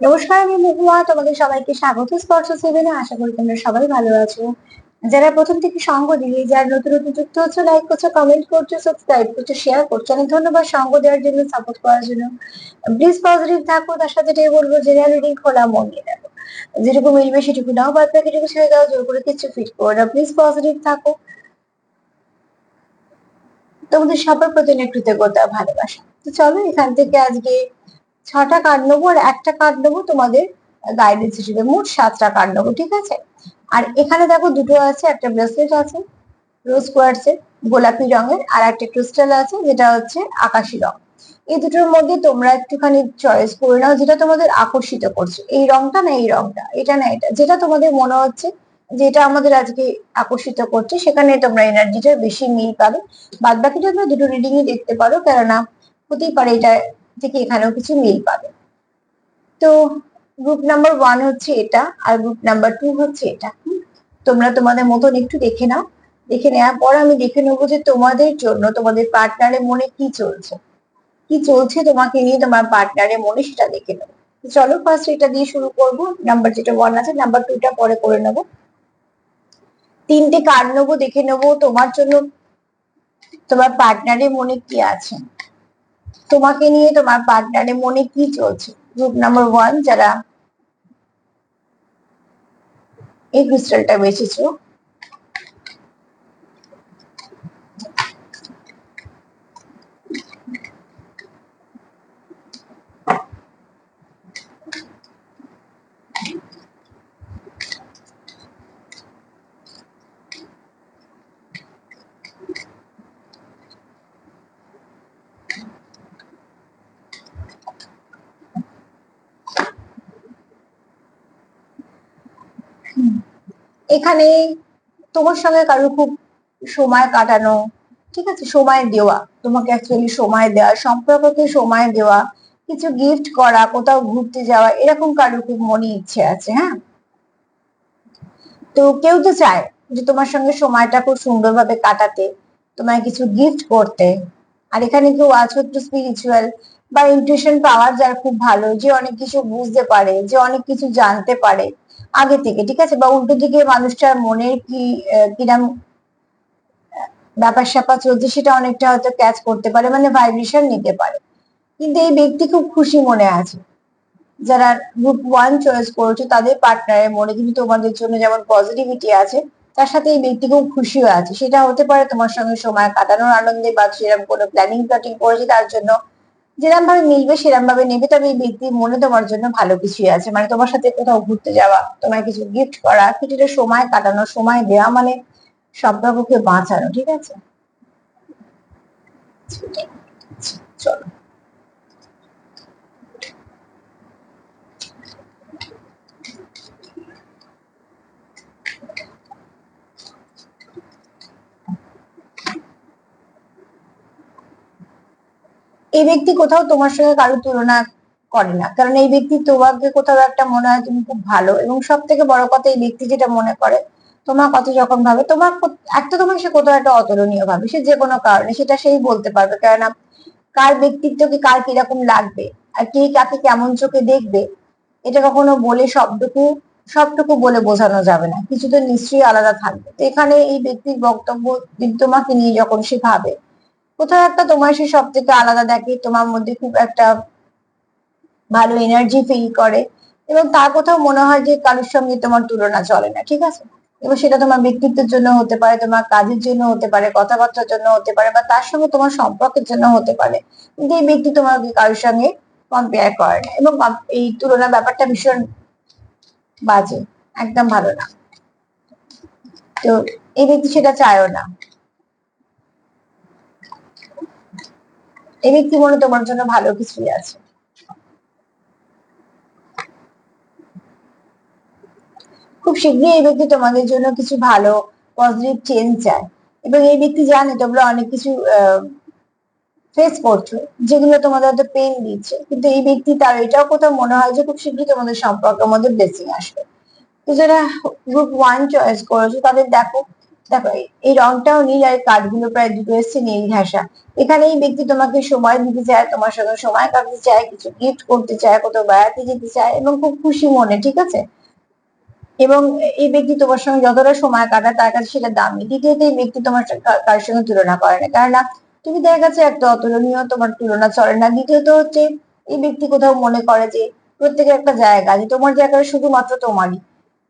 নমস্কার, আমি মহুয়া। তোমাদের সবাইকে স্বাগত স্পর্শ সেভেনে। আশা করি তোমরা সবাই ভালো আছো। যারা প্রথম থেকে সঙ্গ দিয়ে, যারা নতুন নতুন যুক্ত হচ্ছে, লাইক করছো, কমেন্ট করছো, সাবস্ক্রাইব করছো, শেয়ার করছো, অনেক ধন্যবাদ সঙ্গ দেওয়ার জন্য, সাপোর্ট করার জন্য। প্লিজ পজিটিভ থাকো। তার সাথে এটাই বলবো, জেনারেল রিডিং খোলা মন নিয়ে দেখো। যেটুকু মিলবে সেটুকু নাও, বাদ বাকিটুকু ছেড়ে দাও। জোর করে কিছু ফিট করো না। প্লিজ পজিটিভ থাকো। তোমাদের সবার প্রতি অনেক কৃতজ্ঞতা, ভালোবাসা। তো চলো এখান থেকে আজকে 6টা কার্ড নেবো আর একটা কার্ড নেবো তোমাদের গাইডেন্স হিসেবে। মোট 7টা কার্ড নেবো, ঠিক আছে? আর এখানে দেখো দুটো আছে, একটা ব্রেসলেট আছে রোজ কোয়ার্টসের গোলাপি রঙের, আর একটা ক্রিস্টাল আছে যেটা হচ্ছে আকাশি রং। এই দুটোর মধ্যে তোমরা একটুখানি চয়েস করে নাও, যেটা তোমাদের আকর্ষিত করছে। এই রংটা না এই রংটা, এটা না এটা, যেটা তোমাদের মনে হচ্ছে যেটা আমাদের আজকে আকর্ষিত করছে, সেখানে তোমরা এনার্জিটা বেশি মিল পাবে। বাদ বাকিটা তোমরা দুটো রিডিংই দেখতে পারো, কেননা হতেই পারে এটা থেকে এখানেও কিছু মিল পাবে। তো গ্রুপ নাম্বার 1 হচ্ছে এটা, আর গ্রুপ নাম্বার 2 হচ্ছে এটা। তোমরা তোমাদের মতন একটু দেখে নাও। দেখে নেওয়ার পর আমি দেখে নেবো যে তোমাদের জন্য তোমাদের পার্টনারের মনে কি চলছে, কি চলছে তোমাকে নিয়ে তোমার পার্টনারের মনে, সেটা দেখে নেবো। চলো ফার্স্ট এটা দিয়ে শুরু করবো। নাম্বার যেটা 1 আছে, নাম্বার 2টা পরে করে নেবো। 3টে কার্ড নেবো, দেখে নেবো তোমার জন্য তোমার পার্টনারের মনে কি আছে, তোমাকে নিয়ে তোমার পার্টনারের মনে কি চলছে। গ্রুপ নাম্বার 1 যারা এই ক্রিস্টালটা বেঁচেছো, এখানে তোমার সঙ্গে কারো খুব সময় কাটানো, ঠিক আছে, সময় দেওয়া, তোমাকে অ্যাকচুয়ালি সময় দেওয়া, সম্পর্ককে সময় দেওয়া, কিছু গিফট করা, কোথাও ঘুরতে যাওয়া, এরকম কারো খুব মনে ইচ্ছে আছে। হ্যাঁ, তো কেউ তো চায় যে তোমার সঙ্গে সময়টা খুব সুন্দরভাবে কাটাতে, তোমায় কিছু গিফট করতে। আর এখানে কেউ আছো একটু স্পিরিচুয়াল বা ইনটিউশন পাওয়ার যার খুব ভালো, যে অনেক কিছু বুঝতে পারে, যে অনেক কিছু জানতে পারে আগে থেকে, ঠিক আছে, বা উল্টো দিকে মানুষটার মনের কি কিরম ব্যাপার স্যাপার চলছে সেটা অনেকটা হয়তো ক্যাচ করতে পারে, মানে ভাইব্রেশন নিতে পারে। কিন্তু এই ব্যক্তি খুব খুশি মনে আছে। যারা গ্রুপ 1 চয়েস করেছো তাদের পার্টনারের মনে কিন্তু তোমাদের জন্য যেমন পজিটিভিটি আছে, তার সাথে এই ব্যক্তি খুব খুশিও আছে। সেটা হতে পারে তোমার সঙ্গে সময় কাটানোর আনন্দে, বা সেরকম কোনো প্ল্যানিং প্লটিং করেছে তার জন্য, যেরকম ভাবে মিলবে সেরকম ভাবে নেবে। তবে এই ব্যক্তির মনে তোমার জন্য ভালো কিছুই আছে, মানে তোমার সাথে কোথাও ঘুরতে যাওয়া, তোমায় কিছু গিফট করা, কিছুটা সময় কাটানো, সময় দেওয়া, মানে সম্পর্ককে বাঁচানো, ঠিক আছে। চলো এই ব্যক্তি কোথাও তোমার সঙ্গে কারো তুলনা করে না, কারণ এই ব্যক্তি তোমাকে কোথাও একটা মনে হয় তুমি খুব ভালো, এবং সব থেকে বড় কথা এই ব্যক্তি যেটা মনে করে তোমার কথা যখন ভাবে, তোমার একটা তোমার সে কোথাও একটা অতুলনীয় ভাবে, সে যে কোনো কারণে, সেটা সেই বলতে পারবে। কেননা কার ব্যক্তিত্বকে কার কিরকম লাগবে আর কে কাকে কেমন চোখে দেখবে, এটা কখনো বলে সবটুকু বলে বোঝানো যাবে না, কিছু তো নিশ্চয়ই আলাদা থাকবে। তো এখানে এই ব্যক্তির বক্তব্য তোমাকে নিয়ে যখন সে ভাবে, কোথাও একটা তোমার সে সব থেকে আলাদা দেখে, তোমার মধ্যে খুব একটা ভালো এনার্জি ফিল করে, এবং তার কোথাও মনে হয় যে কারোর সঙ্গে তোমার তুলনা চলে না, ঠিক আছে। এবার সেটা তোমার ব্যক্তিত্বের জন্য হতে পারে, তোমার কাজের জন্য হতে পারে, কথাবার্তার জন্য হতে পারে, বা তার সঙ্গে তোমার সম্পর্কের জন্য হতে পারে। কিন্তু এই ব্যক্তি তোমাকে কারোর সঙ্গে কম্পেয়ার করে না, এবং এই তুলনা ব্যাপারটা ভীষণ বাজে, একদম ভালো না। তো এই ব্যক্তি সেটা চায়ও না। এই ব্যক্তি মনে তোমার জন্য ভালো কিছুই আছে। খুব শীঘ্রই এই ব্যক্তি তোমাদের জন্য কিছু ভালো পজিটিভ চেঞ্জ চায়, এবং এই ব্যক্তি জানে তোমরা অনেক কিছু ফেস করছো, যেগুলো তোমাদের হয়তো পেন দিচ্ছে, কিন্তু এই ব্যক্তি তার এটাও কোথাও মনে হয় যে খুব শীঘ্রই তোমাদের সম্পর্কের মধ্যে ব্লেসিং আসবে। তো যারা গ্রুপ 1 চয়েস করেছো তাদের দেখো দেখো এই রংটাও নীল, আর কার্ডগুলো প্রায় দুটো এসছে নীল ঘাসা। এখানে এই ব্যক্তি তোমাকে সময় দিতে চায়, তোমার সঙ্গে সময় কাটাতে চায়, কিছু গিফট করতে চায়, কোথাও বেড়াতে যেতে চায় এবং খুব খুশি মনে, ঠিক আছে। এবং এই ব্যক্তি তোমার সঙ্গে যতটা সময় কাটায় তার কাছে সেটা দামি। দ্বিতীয়ত এই ব্যক্তি তোমার কারোর সঙ্গে তুলনা করে না, কেননা তুমি তার কাছে একটা অতুলনীয়, তোমার তুলনা চলে না। দ্বিতীয়ত হচ্ছে এই ব্যক্তি কোথাও মনে করে যে প্রত্যেকের একটা জায়গা আছে, তোমার জায়গাটা শুধুমাত্র তোমারই।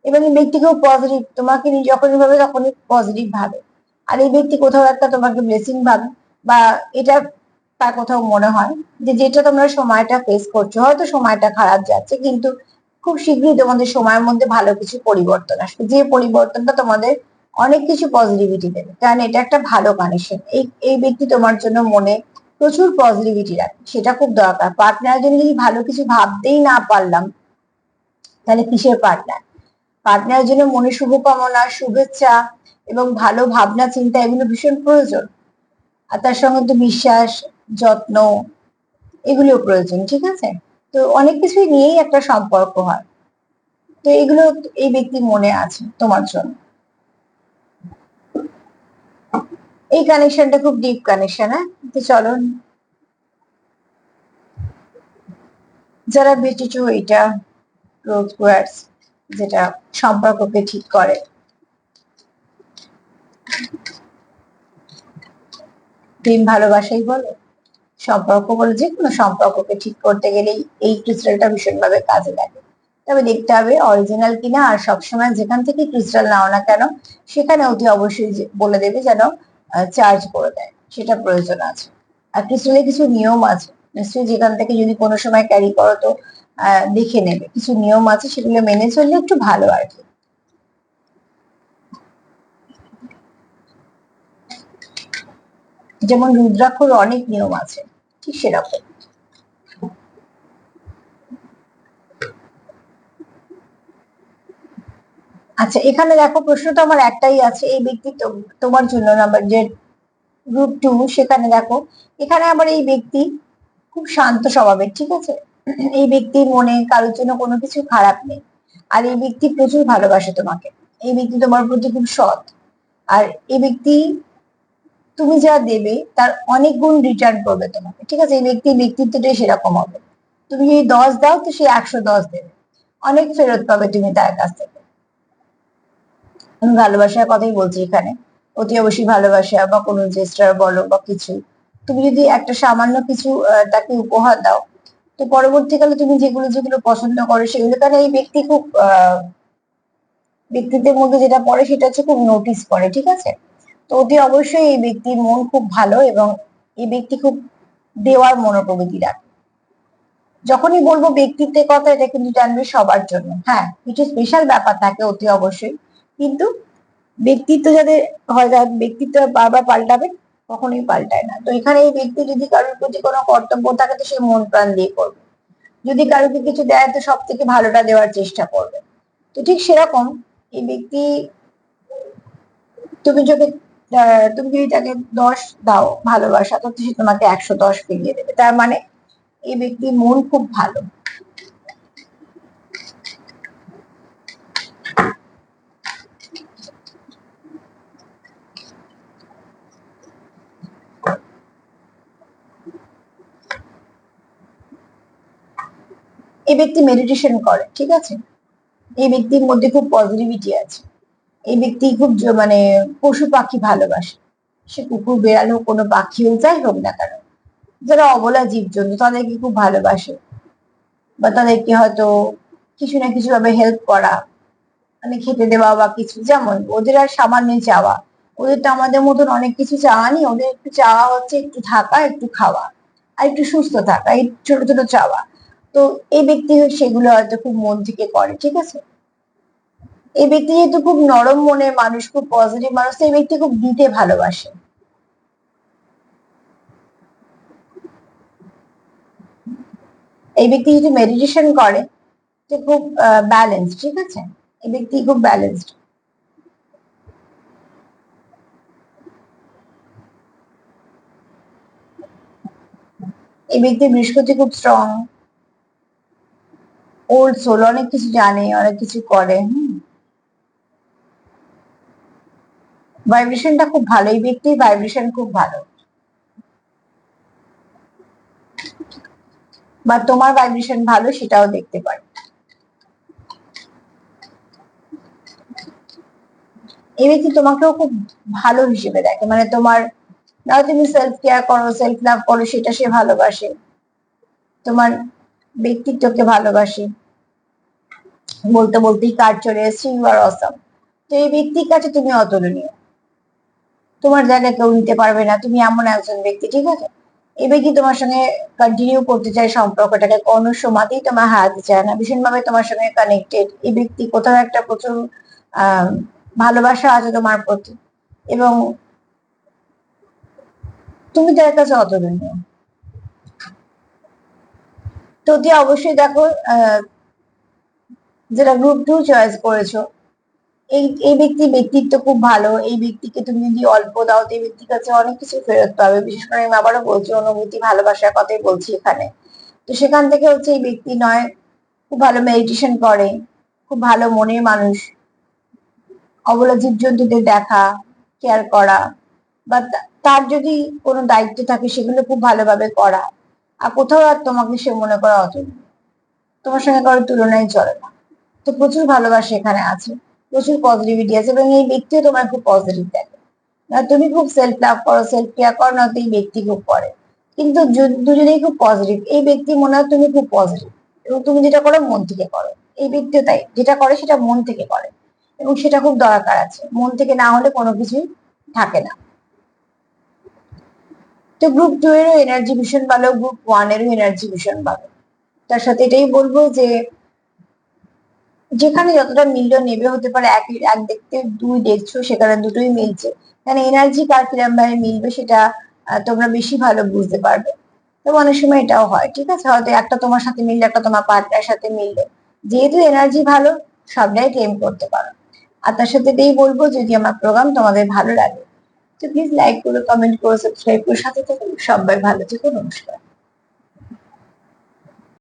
এবং এই ব্যক্তি খুব পজিটিভ, তোমাকে যখনই ভাবে তখনই পজিটিভ ভাবে। আর এই ব্যক্তি কোথাও একটা তোমাকে ব্লেসিং ভাবে, বা এটা তার কোথাও মনে হয় যে যেটা তোমরা সময়টা ফেস করছো, হয়তো সময়টা খারাপ যাচ্ছে, কিন্তু খুব শীঘ্রই তোমাদের সময়ের মধ্যে ভালো কিছু পরিবর্তন আসবে, যে পরিবর্তনটা তোমাদের অনেক কিছু পজিটিভিটি দেবে। কারণ এটা একটা ভালো কানেকশন। এই ব্যক্তি তোমার জন্য মনে প্রচুর পজিটিভিটি রাখে, সেটা খুব দরকার। পার্টনার জন্য যদি ভালো কিছু ভাবতেই না পারলাম, তাহলে কিসের পার্টনার? পার্টনারের জন্য মনে শুভকামনা, শুভেচ্ছা এবং ভালো ভাবনা চিন্তা, এগুলো ভীষণ প্রয়োজন। আর তার সঙ্গে তো বিশ্বাস, যত্ন, এগুলো প্রয়োজন, ঠিক আছে। তো অনেক কিছুই নিয়েই একটা সম্পর্ক হয়। তো এগুলো এই ব্যক্তির মনে আছে তোমার জন্য। এই কানেকশনটা খুব ডিপ কানেকশন। হ্যাঁ, তো চলো, যারা বেঁচেছো এটা রোজ কোয়ার্টস, যেটা সম্পর্ককে ঠিক করে। প্রেম ভালোবাসাই বলো, সম্পর্ক বলে, যে কোনো সম্পর্ককে ঠিক করতে গেলেই এই ক্রিস্টালটা ভীষণভাবে কাজে লাগে। তবে দেখতে হবে অরিজিনাল কিনা, আর সবসময় যেখান থেকে ক্রিস্টাল নাও না কেন সেখানে অতি অবশ্যই বলে দেবে যেন চার্জ করে দেয়, সেটা প্রয়োজন আছে। আর ক্রিস্টালের কিছু নিয়ম আছে, নিশ্চয়ই যেখান থেকে যদি কোনো সময় ক্যারি করো তো দেখে নেবে, কিছু নিয়ম আছে, সেগুলো মেনে চললে একটু ভালো আর কি। যেমন রুদ্রাক্ষর অনেক নিয়ম আছে, ঠিক সেরকম। আচ্ছা, এখানে দেখো প্রশ্ন তো আমার একটাই আছে, এই ব্যক্তি তোমার জন্য নাম্বার যে গ্রুপ 2, সেখানে দেখো এখানে আবার এই ব্যক্তি খুব শান্ত স্বভাবের, ঠিক আছে। এই ব্যক্তির মনে কারোর জন্য কোনো কিছু খারাপ নেই। আর এই ব্যক্তি প্রচুর ভালোবাসে তোমাকে। এই ব্যক্তি তোমার প্রতি খুব সৎ। আর এই ব্যক্তি তুমি যা দেবে তার অনেক গুণ রিটার্ন করবে তোমাকে, ঠিক আছে। এই ব্যক্তির ব্যক্তিত্বটাই সেরকম হবে, তুমি যদি 10 দাও তো সে 110 দেবে, অনেক ফেরত পাবে তুমি তার কাছ থেকে। আমি ভালোবাসার কথাই বলছি এখানে, অতি অবশ্যই ভালোবাসা বা কোনো জেস্টার বলো বা কিছু। তুমি যদি একটা সামান্য কিছু তাকে উপহার দাও, তো পরবর্তীকালে তুমি যেগুলো যেগুলো পছন্দ করো সেগুলো, কারণ এই ব্যক্তি খুব ব্যক্তিত্বের মধ্যে যেটা পড়ে সেটা হচ্ছে খুব নোটিস করে, ঠিক আছে। তো অতি অবশ্যই এই ব্যক্তির মন খুব ভালো, এবং এই ব্যক্তি খুব দেওয়ার মনোপ্রকৃতি রাখে। যখনই বলবো ব্যক্তিত্বের কথা, এটা কিন্তু জানবে সবার জন্য। হ্যাঁ, কিছু স্পেশাল ব্যাপার থাকে অতি অবশ্যই, কিন্তু ব্যক্তিত্ব যাদের হয়, যার ব্যক্তিত্ব বারবার পাল্টাবে, কখনোই পাল্টায় না। তো এখানে এই ব্যক্তি যদি কারোর প্রতি কোনো কর্তব্য থাকে তো সে মন প্রাণ দিয়ে করবে, যদি কারোকে কিছু দেয় তো সব থেকে ভালোটা দেওয়ার চেষ্টা করবে। তো ঠিক সেরকম এই ব্যক্তি, তুমি যদি তুমি যদি তাকে 10 দাও ভালোবাসা, তো সে তোমাকে 110 ফিরিয়ে দেবে। তার মানে এই ব্যক্তির মন খুব ভালো। এই ব্যক্তি মেডিটেশন করে, ঠিক আছে। এই ব্যক্তির মধ্যে খুব পজিটিভিটি আছে। এই ব্যক্তি খুব মানে পশু পাখি ভালোবাসে, সে কুকুর বেড়াল হোক, কোনো পাখিও যাই হোক না কেন, যারা অবলা জীবজন্তু তাদেরকে খুব ভালোবাসে, বা তাদেরকে হয়তো কিছু না কিছু ভাবে হেল্প করা, মানে খেতে দেওয়া বা কিছু। যেমন ওদের আর সামান্য চাওয়া, ওদের তো আমাদের মতন অনেক কিছু চাওয়া নেই, ওদের একটু চাওয়া হচ্ছে একটু থাকা, একটু খাওয়া, আর একটু সুস্থ থাকা, এই ছোট ছোট চাওয়া। তো এই ব্যক্তি সেগুলো হয়তো খুব মন থেকে করে, ঠিক আছে। এই ব্যক্তি যেহেতু খুব নরম মনের মানুষ, খুব পজিটিভ মানুষ, তো এই ব্যক্তি খুব দিতে ভালোবাসে। এই ব্যক্তি যদি মেডিটেশন করে তো খুব ব্যালেন্স, ঠিক আছে। এই ব্যক্তি খুব ব্যালেন্সড। এই ব্যক্তি বৃহস্পতি খুব স্ট্রং, ওল্ড সোল, অনেক কিছু জানে, অনেক কিছু করে। ভাইব্রেশনটা খুব ভালো, এই ব্যক্তির ভাইব্রেশন খুব ভালো, বা তোমার ভাইব্রেশন ভালো সেটাও দেখতে পারি। এই ব্যক্তি তোমাকেও খুব ভালো হিসেবে দেখে, মানে তোমার না, তুমি সেলফ কেয়ার করো, সেলফ লাভ করো, সেটা সে ভালোবাসে, তোমার ব্যক্তিত্বকে ভালোবাসে। বলতে বলতেই কার্ড চলে এসেছে, ইউ আর অসাম। তো এই ব্যক্তির কাছে তুমি অতুলনীয়, তোমার জায়গা কেউ নিতে পারবে না, তুমি এমন একজন ব্যক্তি, ঠিক আছে। এই ব্যক্তি তোমার সঙ্গে কন্টিনিউ করতে চায় সম্পর্কটাকে, কোনো সময়তেই তোমার হারাতে চায় না, ভীষণভাবে তোমার সঙ্গে কানেক্টেড। এই ব্যক্তি কোথাও একটা প্রচুর আহ ভালোবাসা আছে তোমার প্রতি, এবং তুমি তার কাছে অতুলনীয়। তো অবশ্যই দেখো যেটা গ্রুপ 2 চয়েস করেছো, এই এই ব্যক্তির ব্যক্তিত্ব খুব ভালো, এই ব্যক্তিকে তুমি যদি অল্প দাও তো এই ব্যক্তির কাছে অনেক কিছু ফেরত পাবে। বিশেষ করে আমি আবারও বলছি, অনুভূতি ভালোবাসার কথাই বলছি এখানে। তো সেখান থেকে হচ্ছে এই ব্যক্তি নয় খুব ভালো মেডিটেশন করে, খুব ভালো মনের মানুষ, অবলা জীবজন্তুদের দেখা, কেয়ার করা, বা তার যদি কোনো দায়িত্ব থাকে সেগুলো খুব ভালোভাবে করা। আর কোথাও আর তোমাকে সে মনে করা অতুলনীয়, তোমার সঙ্গে কারোর তুলনায় চলে না। তো প্রচুর ভালোবাসা এখানে আছে, প্রচুর পজিটিভিটি আছে, এবং এই ব্যক্তিও তোমার খুব পজিটিভ দেখে। না তুমি খুব সেলফ লাভ করো, সেলফ কেয়ার করো, না তো এই ব্যক্তি খুব করে, কিন্তু দুজনেই খুব পজিটিভ। এই ব্যক্তি মনে হয় তুমি খুব পজিটিভ, এবং তুমি যেটা করো মন থেকে করো। এই ব্যক্তিও তাই, যেটা করে সেটা মন থেকে করে, এবং সেটা খুব দরকার আছে, মন থেকে না হলে কোনো কিছুই থাকে না। তো গ্রুপ 2 এরও এনার্জি ভীষণ ভালো, গ্রুপ 1 এরও এনার্জি ভীষণ ভালো। তার সাথে এটাই বলবো যে যেখানে যতটা মিলল নেবে, হতে পারে এক দেখতে দুই দেখছো, সেখানে দুটোই মিলছে, মানে এনার্জি কার কিরম ভাবে মিলবে সেটা তোমরা বেশি ভালো বুঝতে পারবে। তো অনেক সময় এটাও হয়, ঠিক আছে, হয়তো একটা তোমার সাথে মিললে, একটা তোমার পার্টনার সাথে মিললে, যেহেতু এনার্জি ভালো সবটাই ক্লেম করতে পারো। আর তার সাথে এটাই বলবো, যদি আমার প্রোগ্রাম তোমাদের ভালো লাগে তো প্লিজ লাইক করো, কমেন্ট করো, সাবস্ক্রাইব করো, সাথে থাকুন। সবাই ভালো থেকো, নমস্কার।